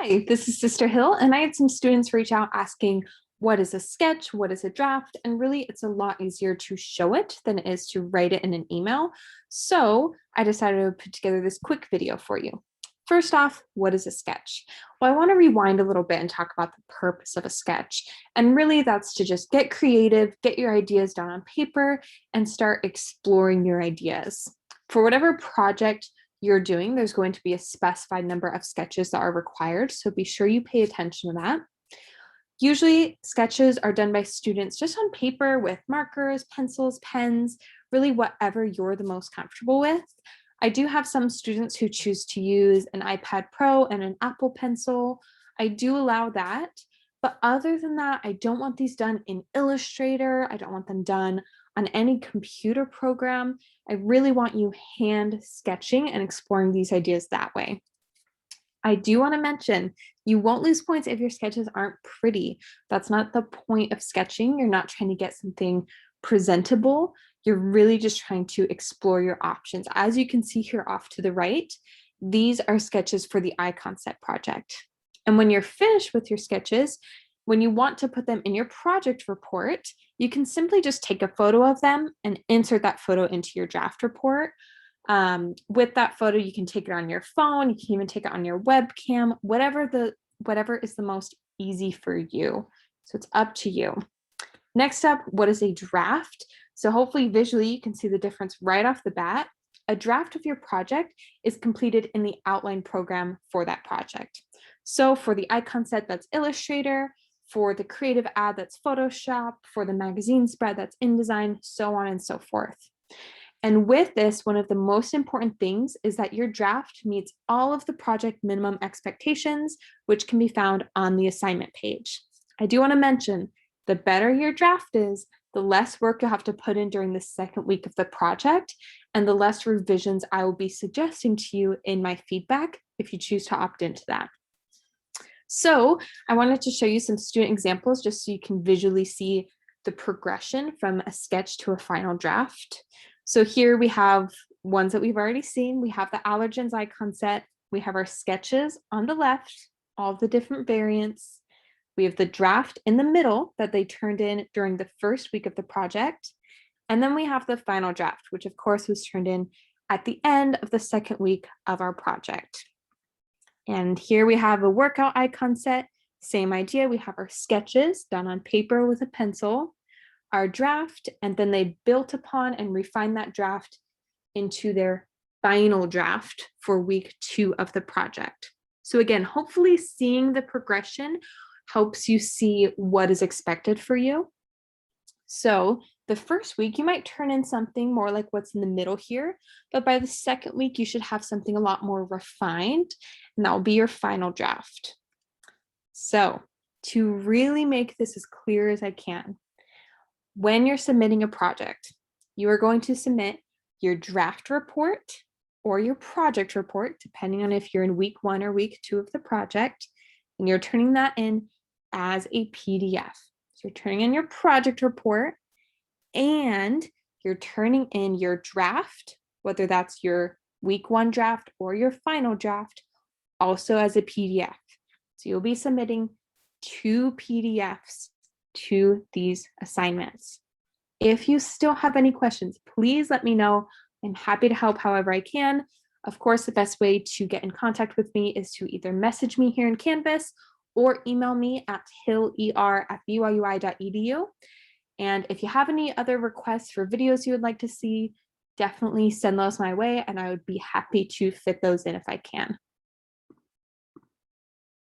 Hi, this is Sister Hill, and I had some students reach out asking, what is a sketch? What is a draft? And really, it's a lot easier to show it than it is to write it in an email. So I decided to put together this quick video for you. First off, what is a sketch? Well, I want to rewind a little bit and talk about the purpose of a sketch. And really, that's to just get creative, get your ideas down on paper, and start exploring your ideas. For whatever project you're doing, there's going to be a specified number of sketches that are required, so be sure you pay attention to that. Usually sketches are done by students just on paper with markers, pencils, pens, really whatever you're the most comfortable with. I do have some students who choose to use an iPad Pro and an Apple Pencil. I do allow that, but other than that, I don't want these done in Illustrator. I don't want them done on any computer program. I really want you hand sketching and exploring these ideas that way. I do want to mention, you won't lose points if your sketches aren't pretty. That's not the point of sketching. You're not trying to get something presentable. You're really just trying to explore your options. As you can see here off to the right, these are sketches for the icon set project. And when you're finished with your sketches, when you want to put them in your project report, you can simply just take a photo of them and insert that photo into your draft report. With that photo, you can take it on your phone, you can even take it on your webcam, whatever is the most easy for you. So it's up to you. Next up, what is a draft? So hopefully visually you can see the difference right off the bat. A draft of your project is completed in the outline program for that project. So for the icon set, that's Illustrator. For the creative ad, that's Photoshop. For the magazine spread, that's InDesign, so on and so forth. And with this, one of the most important things is that your draft meets all of the project minimum expectations, which can be found on the assignment page. I do want to mention, the better your draft is, the less work you'll have to put in during the second week of the project, and the less revisions I will be suggesting to you in my feedback if you choose to opt into that. So I wanted to show you some student examples just so you can visually see the progression from a sketch to a final draft. So here we have ones that we've already seen. We have the allergens icon set. We have our sketches on the left, all the different variants. We have the draft in the middle that they turned in during the first week of the project. And then we have the final draft, which of course was turned in at the end of the second week of our project. And here we have a workout icon set. Same idea, we have our sketches done on paper with a pencil, our draft, and then they built upon and refined that draft into their final draft for week 2 of the project. So again, hopefully seeing the progression helps you see what is expected for you. So the first week, you might turn in something more like what's in the middle here, but by the second week, you should have something a lot more refined, and that will be your final draft. So to really make this as clear as I can, when you're submitting a project, you are going to submit your draft report or your project report, depending on if you're in week 1 or week 2 of the project, and you're turning that in as a PDF. So you're turning in your project report and you're turning in your draft, whether that's your week 1 draft or your final draft, also as a PDF. So you'll be submitting 2 PDFs to these assignments. If you still have any questions, please let me know. I'm happy to help however I can. Of course, the best way to get in contact with me is to either message me here in Canvas or email me at hiller@byui.edu. And if you have any other requests for videos you would like to see, definitely send those my way and I would be happy to fit those in if I can.